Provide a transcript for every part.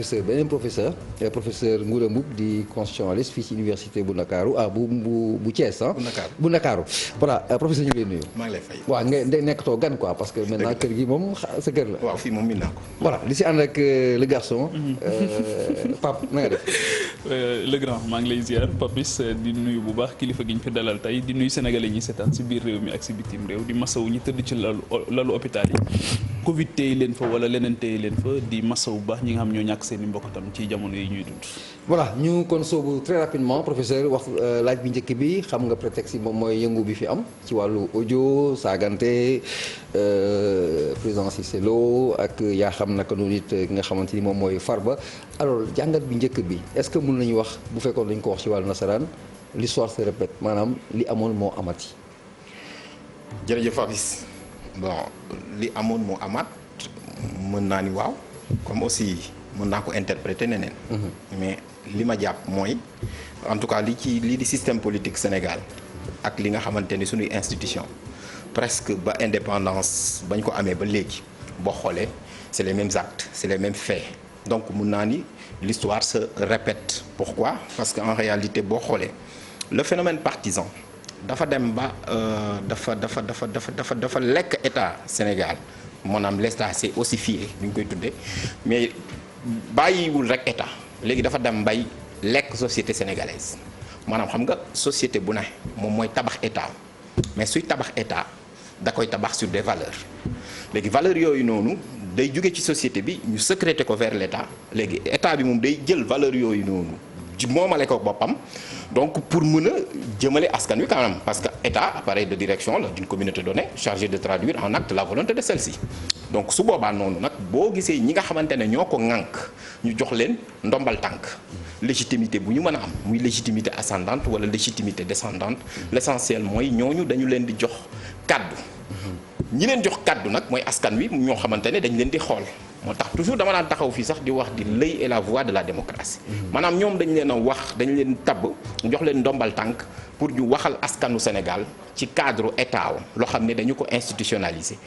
beneen professeur Ngouda Mboup di constitutionnaliste fii ci université bu Ndakaaru bu Thiès bu Ndakaaru voilà professeur ñu ngi lay nuyu. maa ngi lay fay. waaw nga nekkatoo gan quoi parce que maintenant kër gi moom sa kër la. waaw fii moom miin naa ko. voilà li si ànd ak le garçon. Pape na nga def. le grand maa ngi lay ziar Papis di nuyu bu baax kilifa gi ñu fi dalal tey di nuyu sénégalais ñi seetaan si biir réew mi ak si bitim réew di masawu ñi tëdd ci lalu hôpital yi Covid téye leen fa wala leneen téye leen fa di masawu bu baax ñi nga xam ñoo ñàkk seen i mbokk tam ci jamono yi ñuy dund. voilà ñu kon soobu très rapidement professeur wax laaj bi njëkk bi xam nga prétexte yi moom mooy yëngu bi fi am ci wàllu audio saagante président Cissé Lo ak yaa xam naka noonu it ki nga xamante ni moom mooy Farba alors jàngat bi njëkk bi est-ce que mën nañu wax bu fekkoon dañu ko wax ci wàllu nasaraan l'histoire se répète maanaam li amoon moo amati. jërëjëf Fabis bon li amoon moo amaat mën naa ni waaw comme aussi mën naa ko interpréter neneen. mais li ma jàpp mooy en tout cas lii di système politique Sénégal ak li nga xamante ni suñuy institution presque ba indépendance bañ ko amee ba léegi boo xoolee c'est les mêmes actes c'est les mêmes faits donc mën naa ni l'histoire se répète. Pourquoi? Parce qu'en réalité boo xoolee le phénomène partisan dafa dem ba dafa lekk état Sénégal maanaam l'état s'est ossifié ni ñu koy tuddee mais bàyyiwul rek état léegi dafa dem bay lekk société sénégalaise maanaam xam nga société bu ne moom mooy tabax état mais suy tabax état da koy tabax sur des valeurs léegi valeurs yooyu noonu day jóge ci société bi ñu sécréter ko vers l'état léegi état bi moom day jël valeurs yooyu noonu moomale ko boppam donc pour mën a jëmale askan wi quand même parce que état appareil de direction la d'une communauté donnée chargé de traduire en acte la volonté de celle-ci donc su boobaa noonu nag boo gisee ñi nga xamante ne ñoo ko ŋànk ñu jox leen ndombal tànk légitimité bu ñu mën a am muy légitimité ascendante wala légitimité descendante l'essentiel mooy ñooñu dañu leen di jox kàddu ñi leen jox kàddu nag mooy askan wi ñoo xamante ne dañ leen di xool moo tax toujours dama daan taxaw fii sax di wax di l'œil et la voix de la démocratie maanaam ñoom dañ leen a wax dañ leen tabb jox leen ndombal tànk pour ñu waxal askanu Sénégal ci cadre état loo xam ne dañu ko institutionnaliser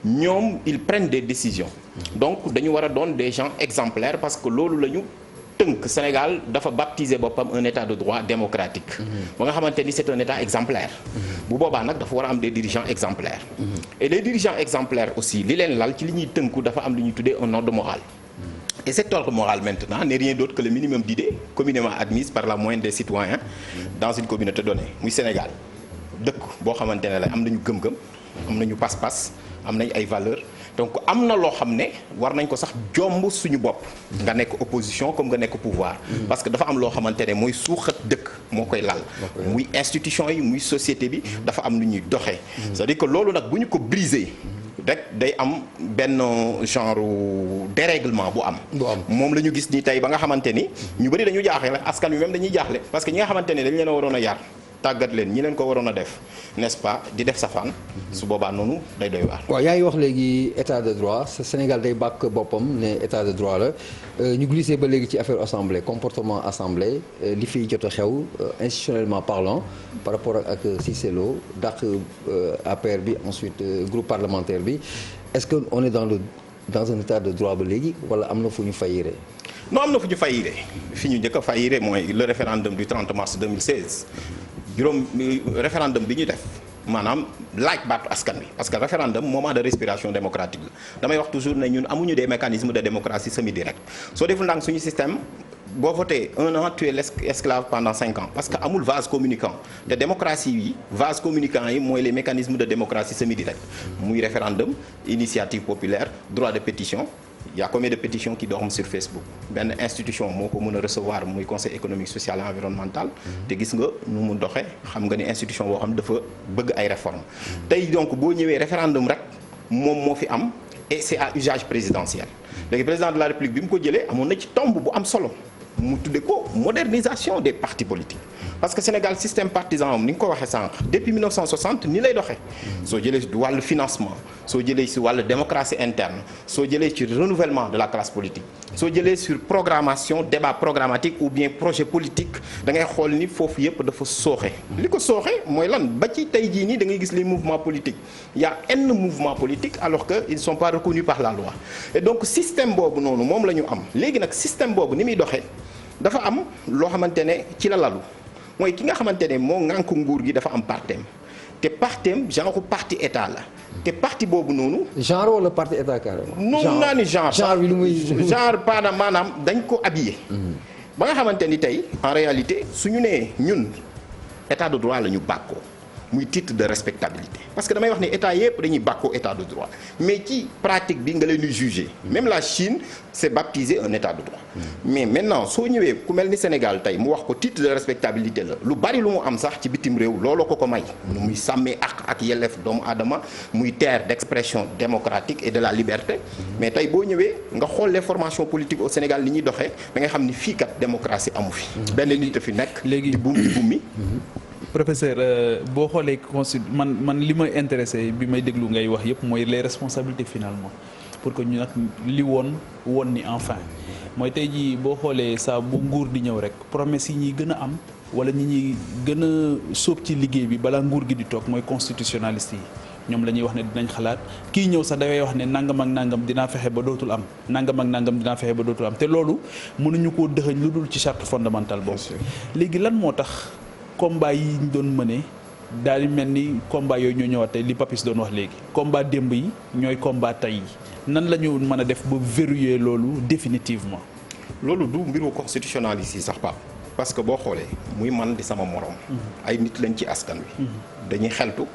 ñoom ils prennent des décisions donc dañu war a doon des gens exemplaires parce que loolu la ñu tënk Sénégal dafa baptiser boppam un état de droit démocratique ba nga xamante ni c'est un état exemplaire bu boobaa nag dafa war a am des dirigeants exemplaires et les dirigeants exemplaires aussi li leen lal ci li ñuy tënku dafa am lu ñuy tuddee un ordre moral et cet ordre moral maintenant n'est rien d'autre que le minimum d'idées communément admises par la moyenne des citoyens dans une communauté donnée muy Sénégal dëkk boo xamante ne la am nañu gëm-gëm am nañu pas-pas am nañ ay valeurs donc am na loo xam ne war nañ ko sax jomb suñu bopp nga nekk opposition comme nga nekk pouvoir parce que dafa am loo xamante ne mooy suuxat dëkk moo koy lal muy institution yi muy société bi dafa am lu ñuy doxee c'est-à-dire que loolu nag bu ñu ko briser rek day am benn genre dérèglement bu am moom la ñu gis ni tey ba nga xamante ni ñu bëri dañu jaaxle askan wi même dañuy jaaxle parce que ñi nga xamante ne dañ leen a waroon a yar tàggat leen ñi leen ko waroon a def n'est-ce pas di def safaan su boobaa noonu day doy waar. waaw yaa ngi wax léegi état de droit Sénégal day bàkk boppam ne état de droit la ñu glissé ba léegi ci affaire assemblée comportement assemblée li fiy jot a xew institutionnellement parlant par rapport ak Cissé Lo dàq APR bi ensuite groupe parlementaire bi est-ce que on est dans un état de droit ba léegi wala am na fu ñu fayiree. non am na fu ñu fayiree fi ñu njëkk a fayiree mooy le référendum du 30 mars 2016. référendum bi ñu def maanaam laaj baatu askan wi parce que référendum moment de respiration démocratique la damay wax toujours ne ñun amuñu des mécanismes de démocratie semi-directe soo deful ndànk suñu système boo voté 1 an tu es l'esclave pendant 5 ans parce que amul vase communicant te démocratie yi vase communicant yi mooy les mécanismes de démocratie semi-directe muy référendum initiative populaire droit de pétition. Il y a combien de pétitions qui dorment sur Facebook benn institution moo ko mën a recevoir muy conseil économique social et environnemental te gis nga nu mu doxee xam nga ni institution boo xam dafa bëgg ay réformes tey donc boo ñëwee référendum rek moom moo fi am et c'est à usage présidentiel léegi président de la République bi mu ko jëlee amoon na ci tomb bu am solo mu tudde ko modernisation des partis politiques parce que Sénégal système partisan am ni nga ko waxee sànq depuis 1960 ni lay doxee soo jëlee si wàllu financement soo jëlee si wàllu démocratie interne soo jëlee ci renouvellement de la classe politique soo jëlee sur programmation débat programmatique ou bien projet politique da ngay xool ni foofu yëpp dafa sooxe li ko sooxe mooy lan ba ci tey jii nii da ngay gis les mouvements politiques il y a n mouvements politiques alors que ils ne sont pas reconnus par la loi et donc système boobu noonu moom la ñu am léegi nag système boobu ni muy doxee dafa am loo xamante ne ci la lalu mooy ki nga xamante ne moo ŋànk nguur gi dafa am partem te partem genre parti état la te parti boobu noonu. genre wala parti état carrément. noonu naa ni genre bi lu muy genre paana maanaam dañ ko habillé. ba nga xamante ni tey en réalité su ñu nee ñun état de droit la ñu bàkkoo muy titre de respectabilité parce que damay wax ne état yëpp dañuy bàkkoo état de droit mais ci pratique bi nga leen di juger même la Chine c'est baptisé un état de droit mais maintenant soo ñëwee ku mel ni Sénégal tey mu wax ko titre de respectabilité la lu bari lu mu am sax ci bitim réew looloo ko may nu muy sàmmee ak yelleef doomu aadama muy terre d'expression démocratique et de la liberté mais tey boo ñëwee nga xool les formations politiques au Sénégal li ñuy doxee da ngay xam ni fii kat démocratie amu fi benn nit a fi nekk léegi di bumi professeur boo xoolee man li ma intéressé bi may déglu ngay wax yëpp mooy les responsabilités finalement pour que ñu nag li woon ni enfin mooy tey jii boo xoolee saa bu nguur di ñëw rek promesse yi ñuy gën a am wala ñi ñuy gën a sóob ci liggéey bi balaa nguur gi di toog mooy constitutionnaliste yi ñoom la ñuy wax ne dinañ xalaat kii ñëw sax dafay wax ne nangam ak nangam dinaa fexe ba dootul am nangam ak nangam dinaa fexe ba dootul am te loolu mënuñu koo dëxëñ lu dul ci charte fondamentale boobu léegi lan moo tax combat yi ñu doon mëne daal di mel ni combat yooyu ñoo ñëwaat tey li Papis doon wax léegi combat démb yi ñooy combat tey yi nan la ñu mën a def ba verrouiller loolu définitivement. loolu du mbiru constitutionnaliste yi sax Pape parce que boo xoolee muy man di sama morom. ay nit lañ ci askan wi. dañuy xeltu.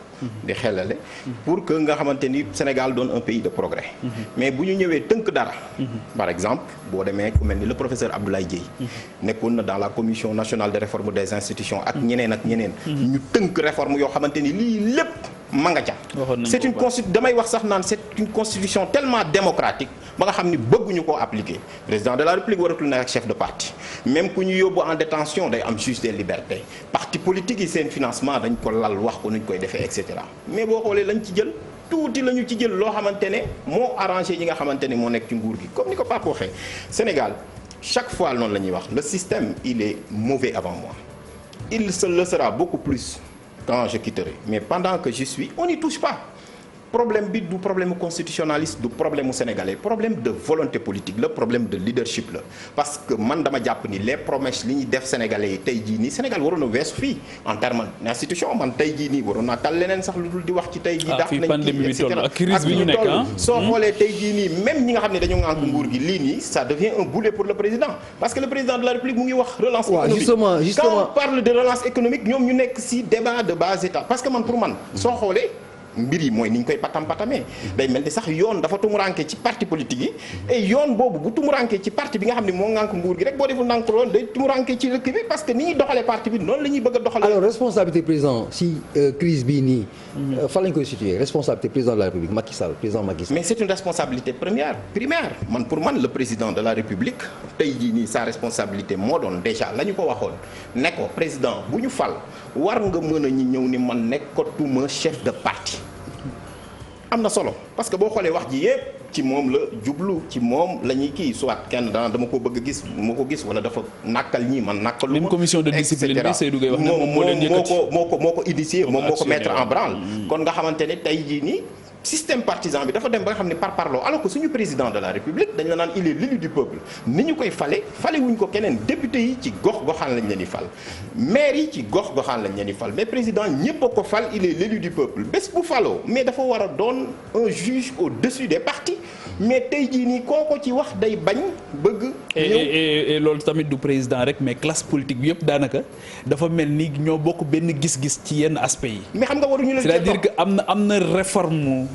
di xelale pour que nga xamante ni Sénégal doon un pays de progrès. mais bu ñu ñëwee tënk dara. par exemple boo demee ku mel ni le professeur Abdoulaye Dièye. nekkoon na dans la commission nationale de réforme des institutions ak ñeneen ak ñeneen. ñu tënk réforme yoo xamante ni lii lépp ma nga ca. c'est une constitution damay wax sax naan c'est une constitution tellement démocratique ba nga xam ni bëgguñu koo appliquer président de la République waratul nekk chef de parti même ku ñu yóbbu en détention day am juge des libertés parti politique yi seen financement dañ ko lal wax ko nuñ koy defee et cetera mais boo xoolee lañ ci jël tuuti la ñu ci jël loo xamante ne moo arrangé ñi nga xamante ne moo nekk ci nguur gi comme ni ko Pape waxee Sénégal chaque fois noonu la ñuy wax le système il est mauvais avant moi il le sera beaucoup plus quand je quitterai mais pendant que je suis on n'y touche pas problème bi du problème constitutionnaliste du problème sénégalais problème de volonté politique la problème de leadership la parce que man dama jàpp ni les promesses li ñuy def sénégalais yi tey jii nii Sénégal waroon a weesu fii en termes d'institution man tey jii nii waroon naa tal leneen sax lu dul di wax ci tey jii daf nañ kii et cetera ak crise bi ñu nekk soo xoolee tey jii nii même ñi nga xam ne dañoo ŋànk nguur gi lii nii ça devient un boulet pour le président parce que le président de la République mu ngi wax relance économique quand on parle de relance économique ñoom ñu nekk ci débat de bas état parce que man pour man soo xoolee mbir yi mooy ni ñu koy patamee day mel ni sax yoon dafa tumuranke ci parti politique yi et yoon boobu bu tumuranke ci parti bi nga xam ne moo ngànk nguur gi rek boo deful ndànk loolu day tumuranke ci dëkk bi parce que ni ñuy doxalee parti bi noonu la ñuy bëgg a doxalee. alors responsabilité président si crise bii nii. fan lañ koy situer responsabilité président de la République Macky Sall président Macky Sall. mais c'est une responsabilité primaire man pour man le président de la République tey jii nii sa responsabilité moo doon déjà la ñu ko waxoon ne ko président bu ñu fal war nga mën a ñi ñëw ni man nekkatuma chef de parti. am na solo parce que boo xoolee wax ji yépp ci moom la jublu ci moom la ñuy kii soit kenn dama ko bëgg a gis moo ko gis wala dafa nàkkal ñii man nàkkalu ma. même commission de discipline bi Seydou Gueye wax ne moom moo leen yëkkati moo ko initié moom moo ko mettre en branle. kon nga xamante ne tey jii nii système partisan bi dafa dem ba nga xam ne par parloo alors que suñu président de la République dañ la naan il est l'élu du peuple ni ñu koy fale wuñ ko keneen député yi ci gox-goxaan lañ leen di fal maire yi ci gox-goxaan lañ leen di fal mais président ñépp a ko fal il est l'élu du peuple bés bu faloo mais dafa war a doon un juge au-dessus des partis mais tey jii nii kooko ci wax day bañ bëgg. et loolu tamit du président rek mais classe politique bi yëpp daanaka dafa mel ni ñoo bokk benn gis-gis ci yenn aspects yi. mais xam nga waruñu leen c'est-à-dire que am na réforme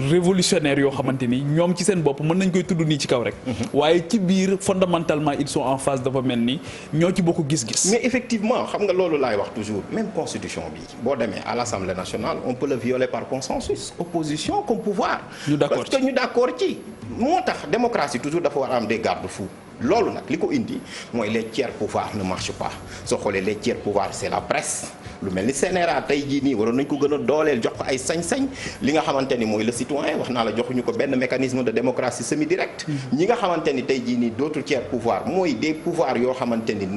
révolutionnaire yoo xamante ni ñoom ci seen bopp mën nañ koy tudd nii ci kaw rek. waaye ci biir fondamentalement ils sont en phase dafa mel ni ñoo ci bokk gis-gis. mais effectivement xam nga loolu laay wax toujours même constitution bi boo demee à l'Assemblée nationale on peut le violer par consensus opposition comme pouvoir. ñu d'accord parce que ñu d'accord ci. moo tax démocratie toujours dafa war a am des garde-fous loolu nag li ko indi mooy les tiers pouvoirs ne marchent pas soo xoolee les tiers pouvoirs c'est la presse lu mel ni CNRA tey jii nii waroon nañ ko gën a dooleel jox ko ay sañ-sañ li nga xamante ni mooy le citoyen wax naa la joxuñu ko benn mécanisme de démocratie semi-directe ñi nga xamante ni tey jii nii d'autres tiers pouvoirs mooy des pouvoirs yoo xamante ni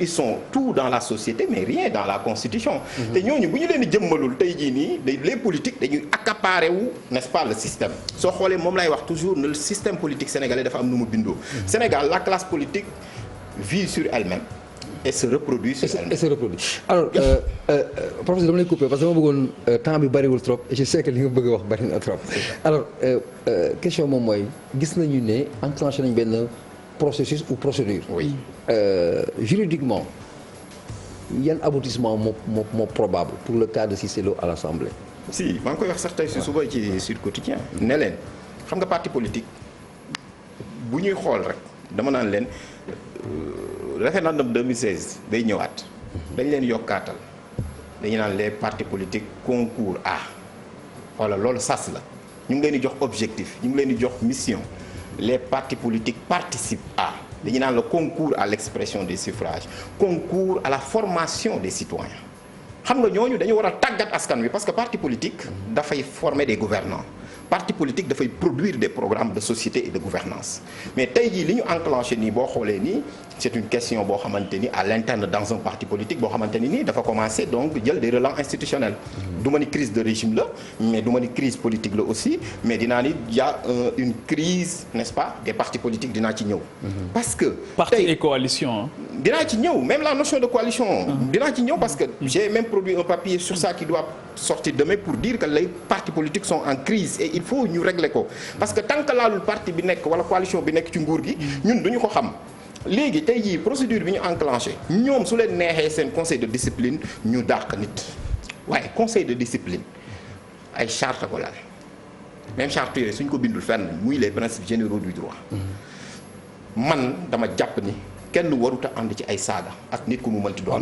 ils sont tout dans la société mais rien dans la constitution te ñooñu bu ñu leen di jëmmalul tey jii nii les politiques dañuy accaparer wu n'est-ce pas le système soo xoolee moom lay wax toujours ne le système politique sénégalais dafa am nu mu bindoo Sénégal la classe politique vit sur elle-même et se reproduit sur elle-même. Et se reproduit alors professeur dama lay couper parce que dama bëggoon temps bi bariwul trop et je sais que li nga bëgg a wax bari na trop alors question moom mooy gis nañu ne enclenché nañu benn processus ou procédure. oui juridiquement yan aboutissement moo probable pour le cas de Cissé Lo à l'Assemblée. si maa ngi koy wax sax tey si suba ci Sud Quotidien ne leen xam nga parti politique bu ñuy xool rek dama naan leen. référendum 2016 day ñëwaat dañ leen yokkaatal dañu naan les partis politiques concours à wala loolu sas la ñu ngi leen di jox objectif ñu ngi leen di jox mission les partis politiques participent à dañu naan le concours à l'expression des suffrages concours à la formation des citoyens xam nga ñooñu dañu war a tàggat askan wi parce que parti politique dafay former des gouvernants parti politique dafay produire des programmes de société et de gouvernance mais tey jii li ñu enclenché nii boo xoolee nii c'est une question boo xamante ni à l'interne dans un parti politique boo xamante ni nii dafa commencer donc jël des relents institutionnels du ma ni crise de régime la mais du ma ni crise politique la aussi mais dinaa ni y a une crise n'est-ce pas des partis politiques dinaa ci ñëw parce que parti et coalition dinaa ci ñëw même la notion de coalition dinaa ci ñëw parce que j'ai même produit un papier sur ça qui doit sortir demain pour dire que les partis politiques sont en crise et il faut ñu régler ko parce que tant que laalul parti bi nekk wala coalition bi nekk ci nguur gi ñun duñu ko xam léegi tey jii procédure bi ñu enclenché ñoom su leen neexee seen conseil de discipline ñu dàq nit waaye conseil de discipline ay charte ko laal même charte yooyu suñ ko bindul fenn muy les principes généraux du droit man dama jàpp ni kenn warut a ànd ci ay saaga ak nit ku mu mënti doon.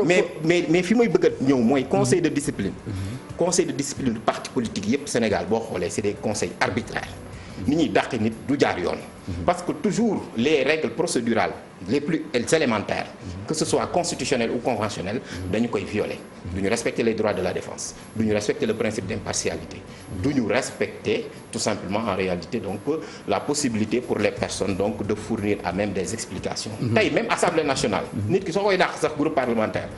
mais fi may bëgg a ñëw mooy conseil de discipline. conseil de discipline du parti politique yépp Sénégal boo xoolee c'est des conseils arbitraires. ni ñuy dàq nit du jaar yoon. parce que toujours les règles procédurales les plus élémentaires. que ce soit constitutionnel ou conventionnel dañu koy violer. du ñu respecter les droits de la défense. du ñu respecter le principe d'impartialité. du ñu respecter tout simplement en réalité donc la possibilité pour les personnes donc de fournir à même des explications. tey même Assemblée nationale. nit ki soo koy dàq sax groupe parlementaire.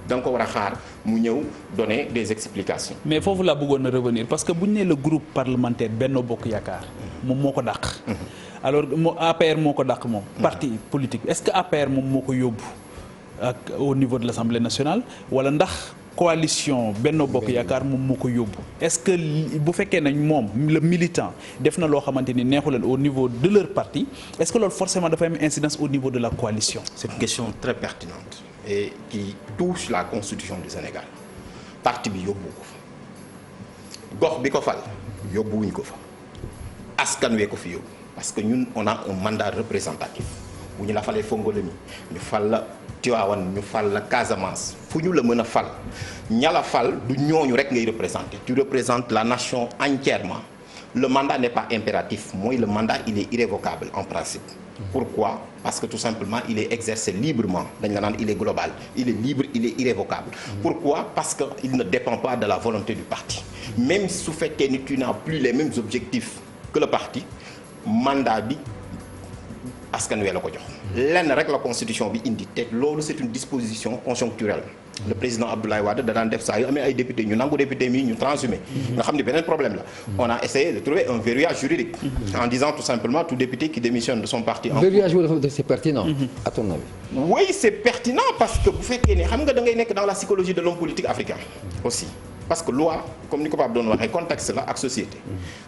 da nga ko war a xaar mu ñëw donner des explications. mais foofu laa bëggoon a revenir parce que bu ñu nee le groupe parlementaire Benno Bokk Yaakaar. moom moo ko dàq. alors APR moo ko dàq moom. parti politique est-ce que APR moom moo ko yóbbu ak au niveau de l'Assemblée nationale wala ndax coalition Benno Bokk Yaakaar moom moo ko yóbbu est-ce que bu fekkee nañ moom le militant def na loo xamante ni neexu leen au niveau de leur parti est-ce que loolu forcément dafay am incidence au niveau de la coalition. c'est une question très pertinente. et qui touche la constitution du Sénégal parti bi yóbbu ko fa gox bi ko fal yóbbuwuñ ko fa askan wee ko fi yóbbu parce que ñun on a un mandat représentatif bu ñu la falee Fongolemi ñu fal la Tivaouane ñu fal la Casamance fu ñu la mën a fal ña la fal du ñooñu rek ngay représenter tu représentes la nation entièrement le mandat n'est pas impératif mooy le mandat il est irrévocable en principe. Pourquoi? Parce que tout simplement il est exercé librement dañ la naan il est global il est libre il est irrévocable. Pourquoi? Parce que il ne dépend pas de la volonté du parti. Même su fekkee ni tu n'as plus les mêmes objectifs que le parti mandat bi askan wi la ko jox. lenn rek la constitution bi indi te loolu c'est une disposition conjoncturelle. le président Abdoulaye Wade da daan def saa yu amee ay député ñu nangu député mi ñu transhumé. nga xam ni beneen problème la. on a essayé de trouver un verrouillage juridique. en disant tout simplement tout député qui démissionne de son parti. verrouillage boobu c'est pertinent. à ton avis. oui c'est pertinent parce que bu fekkee ne xam nga da ngay nekk dans la psychologie de l'homme politique africain aussi. parce que loi comme ni ko Pape doon waxee contexte la ak société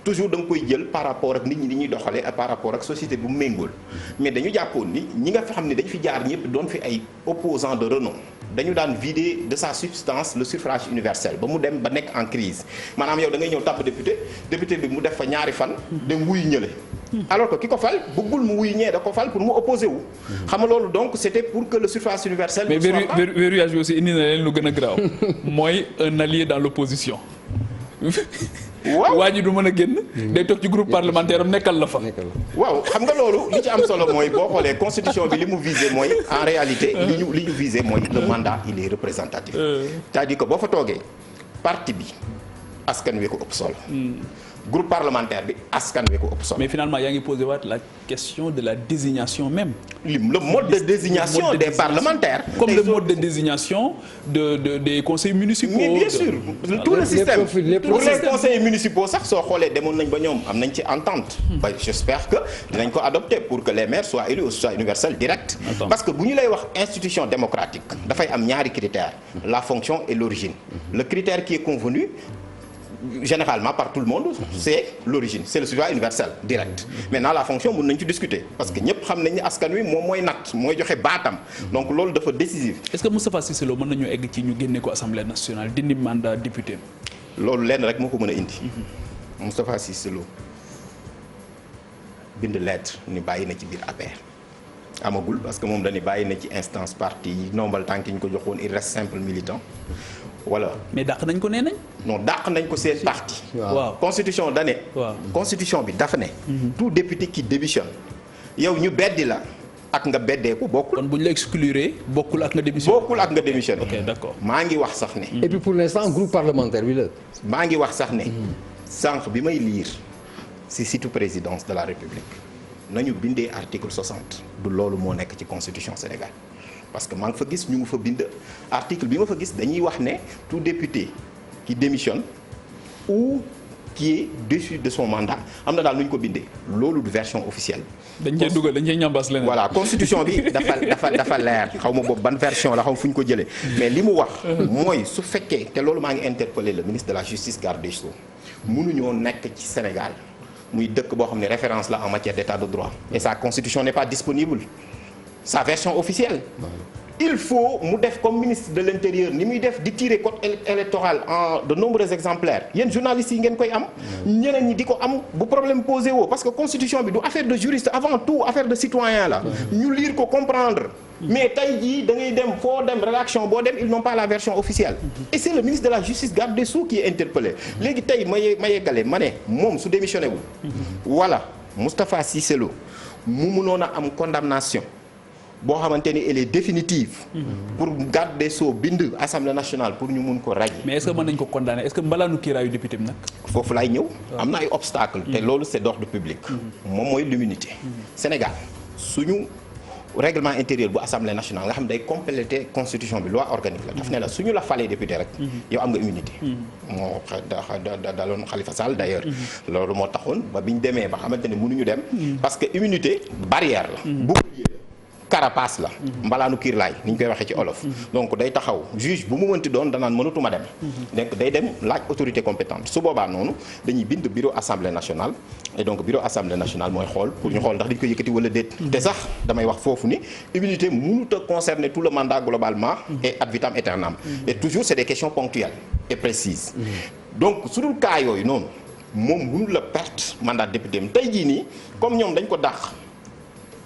toujours da nga koy jël par rapport ak nit ñi ni ñuy doxalee ak par rapport ak société bu méngool mais dañu jàppoon ni ñi nga xam ne dañu fi jaar ñëpp doon fi ay opposants de renom dañu daan vider de sa substance le suffrage universel ba mu dem ba nekk en crise maanaam yow da ngay ñëw tàbb député bi mu def fa ñaari fan dem wuy ñële alors que ki ko fal bëggul mu wuy ñee da ko fal pour mu opposer wu xam nga loolu donc c'était pour que le suffrage universel mais verrouillage bi aussi indi na leen lu gën a graaw mooy un allié dans l'opposition waaw waa ji du mën a génn. day toog ci groupe parlementaire am nekkal la fa. waaw xam nga loolu li ci am solo mooy boo xoolee constitution bi li mu visé mooy en réalité li ñu visé mooy le mandat il est représentatif. c'est-à-dire que boo fa toogee parti bi askan wi ko ëpp solo. groupe parlementaire bi askan wi ko ëpp solo. mais finalement yaa ngi posé waat la question de la désignation même. le mode de désignation des parlementaires. comme le mode de désignation des conseils municipaux. mais bien sûr tout le système pour les conseils municipaux sax soo xoolee demoon nañ ba ñoom am nañ ci entente. ba j'espère que dinañ ko adopter pour que les maires soient élus au suffrage universel direct. parce que bu ñu lay wax institution démocratique dafay am ñaari critères la fonction et l'origine. Le critère qui est convenu généralement par tout le monde c'est l'origine, c'est le suffrage universel direct. Maintenant la fonction mën nañ ci discuter parce que ñëpp xam nañ ni askan wi moom mooy natt mooy joxe baatam donc loolu dafa décisif. Est-ce que Moustapha Cissé Lo mën nañu egg ci ñu génne ko assemblée nationale dindi mandat député. loolu lenn rek moo ko mën a indi. Moustapha Cissé Lo bind lettre ni bàyyi na ci biir APR. amagul parce que moom dañuy bàyyi na ci instance parti yi nombal tànk yi ñu ko joxoon il reste simple militant. voilà mais dàq nañ ko nee nañ. non dàq nañ ko seen parti. waaw constitution da ne. waaw constitution bi dafa ne. tout député qui démissionne yow ñu beddi la ak nga beddeeku bokkul. kon bu ñu la exclure bokkul ak nga démissionné. bokkul ak nga démissionné. ok d'accord maa ngi wax sax ne. et puis pour l'instant groupe parlementaire bi la. maa ngi wax sax ne. sànq bi may lire ci site présidence de la République nañu bindee article 60 du loolu moo nekk ci constitution Sénégal. parce que maa ngi fa gis ñu ngi fa bind article bi ma fa gis dañuy wax ne tout député qui démissionne ou qui est déchu de son mandat am na daal nu ñu ko bindee loolu du version officielle. dañ cee dugal dañ cee ñambaas leneen. voilà constitution bi dafa leer xaw ma boobu ban version la xaw fu ñu ko jëlee mais li mu wax. mooy su fekkee te loolu maa ngi interpellé le ministre de la justice garde des Sceaux mënuñoo nekk ci Sénégal muy dëkk boo xam ne référence la en matière d'état de droit et sa constitution n'est pas disponible. sa version officielle. Il faut mu def comme ministre de l'intérieur ni muy def di tirer code électoral en de nombreux exemplaires yéen journalistes yi ngeen koy am. ñeneen ñi di ko am bu problème posé woo parce que constitution bi du affaire de juriste avant tout affaire de citoyen la. ñu lire ko comprendre. mais tey jii da ngay dem foo dem rédaction boo dem ils n'ont pas la version officielle. et c'est le ministre de la justice garde des Sceaux qui est interpellé. léegi tey ma yeggale ma ne moom su démissionné wu. voilà Moustapha Cissé Lo mu mënoon a am condamnation. boo xamante ni elle est définitive. pour garde des Sceaux bind assemblée nationale pour ñu mun ko radier. mais est-ce que mën nañu ko condamner est-ce que mbalaanu kiiraayu député bi nag. foofu laay ñëw. am na ay obstacles. te loolu c'est d'ordre public. moom mooy l'immunité. Sénégal suñu règlement intérieur bu assemblée nationale nga xam day compléter constitution bi loi organique la daf ne la suñu la falee député rek. yow am nga immunité. moo daloon Khalifa Sall d'ailleurs. loolu moo taxoon ba biñ demee ba xamante ne mënuñu dem. parce que immunité barrière la. carapace la mbalaanu kiir laay ni ñu koy waxee ci olof donc day taxaw juge bu mu mënti doon danaan mënatuma dem donc day dem laaj autorité compétente su boobaa noonu dañuy bind bureau assemblée nationale et donc bureau assemblée nationale mooy xool pour ñu xool ndax dañu ko yëkkati wala déet te sax damay wax foofu ni immunité mënut a concerner tout le mandat globalement et ad vitam aeternam et toujours c'est des questions ponctuelles et précises donc su dul cas yooyu noonu moom mënul la perte mandat député am tey jii nii comme ñoom dañ ko dàq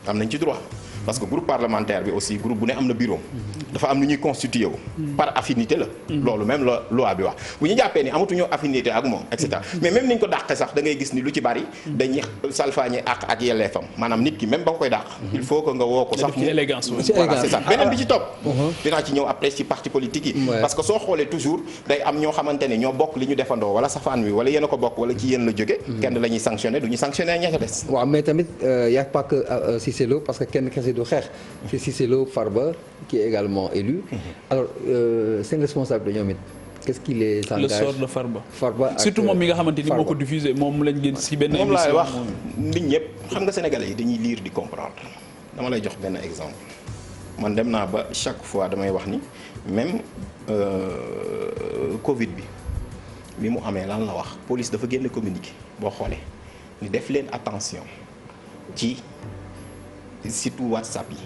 am nañ ci droit parce que groupe parlementaire bi aussi groupe bu ne am na bureau dafa am lu ñuy constitué wu par affinité la loolu même la loi bi wax bu ñu jàppee ni amatuñu affinité ak moom et cetera mais même ni ñu ko dàqee sax da ngay gis ni lu ci bari dañuy salfaañe ak yelleefam maanaam nit ki même ba nga koy dàq il faut que nga woo ko sax élégance voilà c'est ça beneen bi ci topp dinaa ci ñëw après ci parti politique yi parce que soo xoolee toujours day am ñoo xamante ne ñoo bokk li ñu defandoo wala safaan wi wala yéen a ko bokk wala ci yéen la jóge kenn la ñuy sanctionné du ñu sanctionné ña ca des waaw mais tamit y a pas que Cissé Lo parce que kenn kese du xeex c'est Cissé Lo Farba qui est également élu alors seen responsable ñoom it qu'est-ce qui les engage le sort de Farba Farba surtout moom mi nga xamante ni moo ko diffusé moom lañ gën ci benn émission moom laay wax nit ñëpp xam nga sénégalais yi dañuy lire di comprendre dama lay jox benn exemple man dem naa ba chaque fois damay wax ni même Covid bi mu amee lan la wax police dafa génn communiqué boo xoolee ni def leen attention ci surtout WhatsApp yi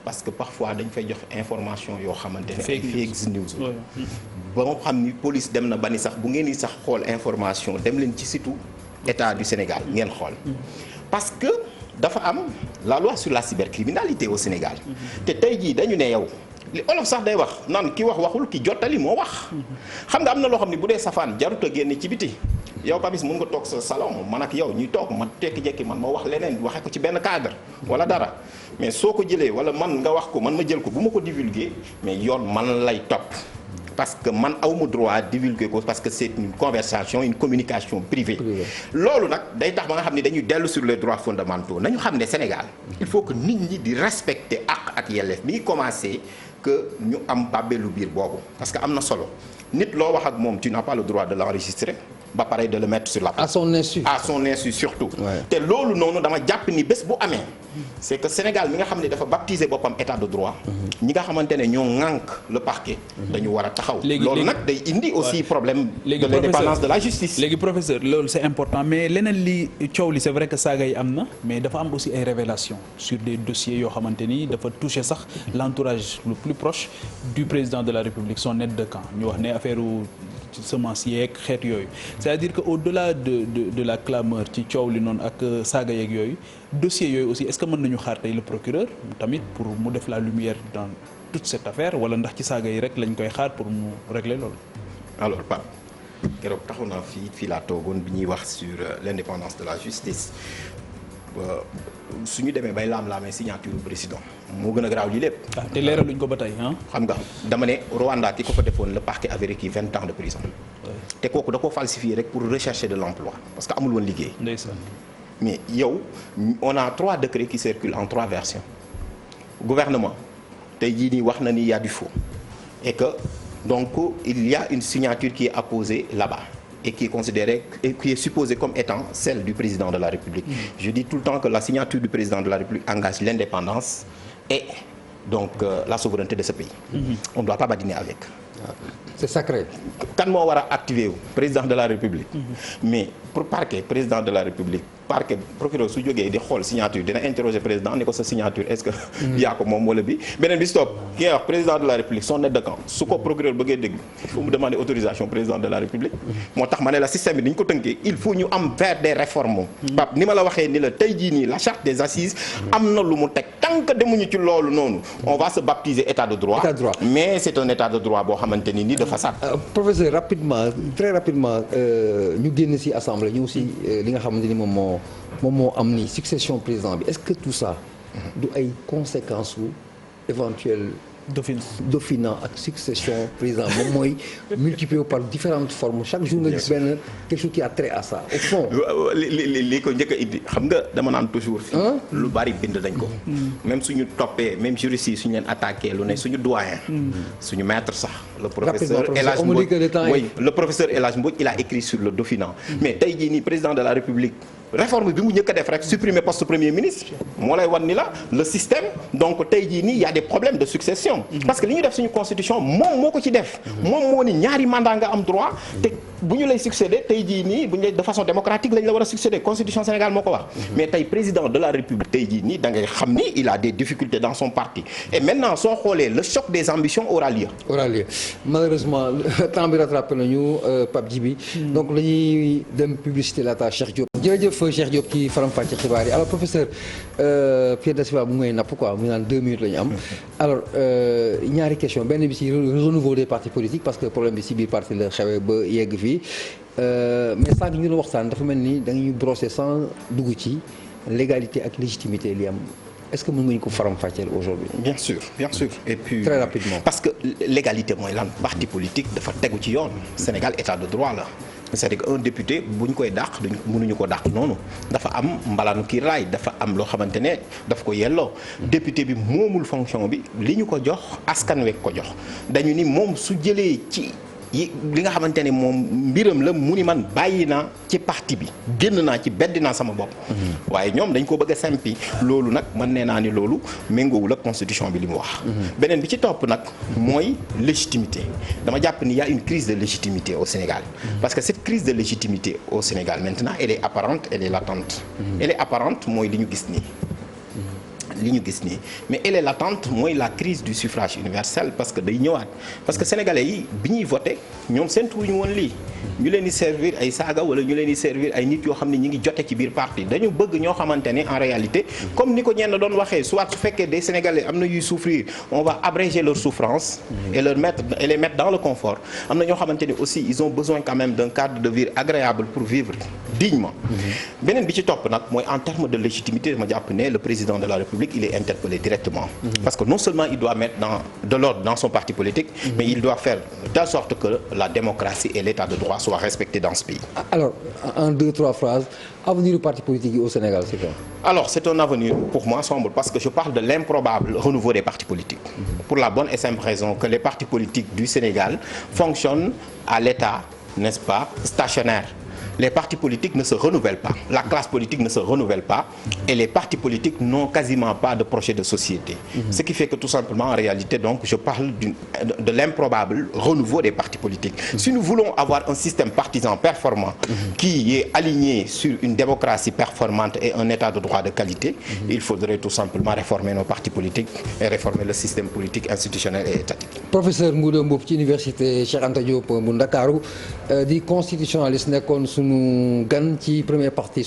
parce que parfois dañ fay jox information yoo xamante ne ay fake news ba nga xam ni police dem na ba ni sax bu ngeen di sax xool information dem leen ci surtout état du Sénégal ngeen xool parce que dafa am la loi sur la cybercriminalité au Sénégal te tey jii dañu ne yow li olof sax day wax naan ki wax waxul ki jottali moo wax xam nga am na loo xam ne bu dee safaan jarut a génne ci biti yow Papis mun nga toog sa salon man ak yow ñuy toog ma tekki-jekki man ma wax leneen waxee ko ci benn cadre wala dara mais soo ko jëlee wala man nga wax ko man ma jël ko bu ma ko divulguer mais yoon man lay topp parce que man awma droit divulguer ko parce que c'est une conversation une communication privée loolu nag day tax ba nga xam ne dañuy dellu sur les droits fondamentaux nañu xam ne Sénégal il faut que nit ñi di respecter ak yelleef mi ngi commencer que ñu am bàbbeelu biir boobu parce que am na solo nit loo wax ak moom tu n'as pas le droit de l'enregistrer ba pare de le mettre sur la place. À son insu surtout. te loolu noonu dama jàpp ni bés bu amee. c'est que Sénégal mi nga xam ne dafa baptiser boppam état de droit. ñi nga xamante ne ñoo ŋànk le parquet. dañu war a taxaw. loolu nag day indi aussi problème. de l'indépendance de la justice. léegi professeur loolu c'est important mais leneen li coow li c'est vrai que saaga yi am na mais dafa am aussi ay révélations sur des dossiers yoo xamante ni dafa toucher sax l'entourage le plus proche du président de la République son aide de camp ñu wax ne affaire semence yeeg xeet yooyu c'est-à-dire que au-delà de la clameur ci coow li noonu ak saaga yeeg yooyu dossiers yooyu aussi est-ce que mën nañu xaar tey le procureur tamit pour mu def la lumière dans toute cette affaire wala ndax ci saaga yi rek lañ koy xaar pour mu régler loolu. alors Pape keroog taxu naa fii laa toogoon bi ñuy wax sur l'indépendance de la justice su ñu demee bay laam-laamee signature président moo gën a garaaw lii lépp. ah te leeraluñ ko ba tey ah. xam nga dama ne Rwanda ki ko fa defoon le parquet avait requis 20 ans de prison. te kooku da koo falsifié rek pour rechercher de l'emploi parce que amul woon liggéey. ndeysaan. mais yow on a 3 décrets qui circulent en 3 versions. gouvernement tey jii nii wax na ni il y a du faux et que donc il y a une signature qui est apposée là-bas. et qui est considérée et qui est supposée comme étant celle du président de la République. Je dis tout le temps que la signature du président de la République engage l'indépendance et donc la souveraineté de ce pays. On ne doit pas badiner avec. C'est sacré. Kan moo war a activer wu président de la République. mais pour parquet président de la République parquet procureur su jógee di xool signature dina interroger président ni ko sa signature est-ce que. yaa ko moom wala bi beneen bi stop ki nga wax président de la République son aide de camp su ko procureur bëggee dégg il faut mu demander autorisation président de la République. moo tax ma ne la système bi ni ñu ko tënkee il faut ñu am vers des réformes. Pape ni ma la waxee ni la tey jii nii la charte des assises. am na lu mu teg tant que demuñu ci loolu noonu. on va se baptiser état de droit. mais c'est un état de droit boo xamante ni nii dafa sàtt. professeur rapidement très rapidement ñu génn ci assemblée ñu aussi li nga xamante ni moom moo am ni succession président bi est-ce que tout ça du ay conséquences su éventuelles dauphinat ak succession président moom mooy multiplié par différentes formes chaque jour nga gis benn quelque chose qui a trait à ça au fond. li ko njëkk a indi xam nga dama naan toujours fii lu bari bind dañ ko. même suñu toppee même juristes yi suñu leen attaqué lu ne suñu doyen. suñu maître sax. le professeur El Hadj Mbodj oui le professeur El Hadj Mbodj il a écrit sur le dauphinat. mais tey jii nii président de la République. réforme bi mu njëkk a def rek supprimer poste premier ministre moo lay wan ni la le système donc tey jii nii y a des problèmes de succession parce que li ñu def suñu constitution moom moo ko ci def moom moo ni ñaari mandat nga am droit te bu ñu lay succéder tey jii nii bu ñu lay de façon démocratique lañ la war a succéder constitution Sénégal moo ko wax mais tey président de la République tey jii nii da ngay xam ni il a des difficultés dans son parti et maintenant soo xoolee le choc des ambitions aura lieu malheureusement temps bi rattrapé nañu Pape Djibi donc la ñuy dem publicité laata Cheikh Diop jërëjëf Cheikh Diop ci faram-fàcce xibaar yi alors professeur Pierre Da Silva bu ngay napp quoi mu naan 2 minutes la ñu am alors ñaari question benn bi ci renouveau des partis politiques parce que problème bi ci biir parti la xewee ba yegg fii mais sànq ñu doon waxtaan dafa mel ni da nga ñu brosser sans dugg ci légalité ak légitimité li am est-ce que mën nga ñu ko faram-fàcceel aujourd'hui. bien sûr et puis très rapidement parce que légalité mooy lan parti politique dafa tegu ci yoon Sénégal état de droit la. c'est-à-dire que un député bu ñu koy dàq duñ mënuñu ko dàq noonu dafa am mbalaanu kiiraay dafa am loo xamante ne daf ko yelloo député bi moomul fonction bi li ñu ko jox askan wi ko jox dañu ni moom su jëlee ci li nga xamante ne moom mbiram la mu ni man bàyyi naa ci parti bi génn naa ci beddi naa sama bopp waaye ñoom dañ ko bëgg a sempi loolu nag man nee naa ni loolu méngoowul ak constitution bi li mu wax beneen bi ci topp nag mooy légitimité dama jàpp ni y a une crise de légitimité au Sénégal parce que cette crise de légitimité au Sénégal maintenant elle est apparente elle est latente elle est apparente mooy li ñu gis nii li ñu gis nii mais elle est latente mooy la crise du suffrage universel parce que day ñëwaat parce que sénégalais yi bi ñuy voté ñoom séntuwuñu woon lii ñu leen di servir ay saaga wala ñu leen di servir ay nit yoo xam ne ñi ngi jote ci biir parti dañu bëgg ñoo xamante ne en réalité comme ni ko ñenn doon waxee soit su fekkee des sénégalais am na yuy souffrir on va abréger leur souffrance et les mettre dans le confort am na ñoo xamante ne aussi ils ont besoin quand même d'un cadre de vie agréable pour vivre dignement beneen bi ci topp nag mooy en termes de légitimité dama jàpp ne le président de la République il est interpellé directement parce que non seulement il doit mettre de l'ordre dans son parti politique mais il doit faire de telle sorte que la démocratie et l'état de droit soient respectés dans ce pays. Alors en 2-3 phrases avenir du parti politique au Sénégal c'est quoi? Alors c'est un avenir pour moi sombre parce que je parle de l'improbable renouveau des partis politiques pour la bonne et simple raison que les partis politiques du Sénégal fonctionnent à l'état, n'est-ce pas, stationnaire. Les partis politiques ne se renouvellent pas, la classe politique ne se renouvelle pas et les partis politiques n'ont quasiment pas de projet de société. Ce qui fait que tout simplement en réalité donc je parle de l'improbable renouveau des partis politiques. Si nous voulons avoir un système partisan performant qui est aligné sur une démocratie performante et un état de droit de qualité, il faudrait tout simplement réformer nos partis politiques et réformer le système politique institutionnel et étatique. Professeur Ngouda Mboup ci université Cheikh Anta Diop bu Ndakaaru di constitutionnaliste nekkoon sunu gan ci première partie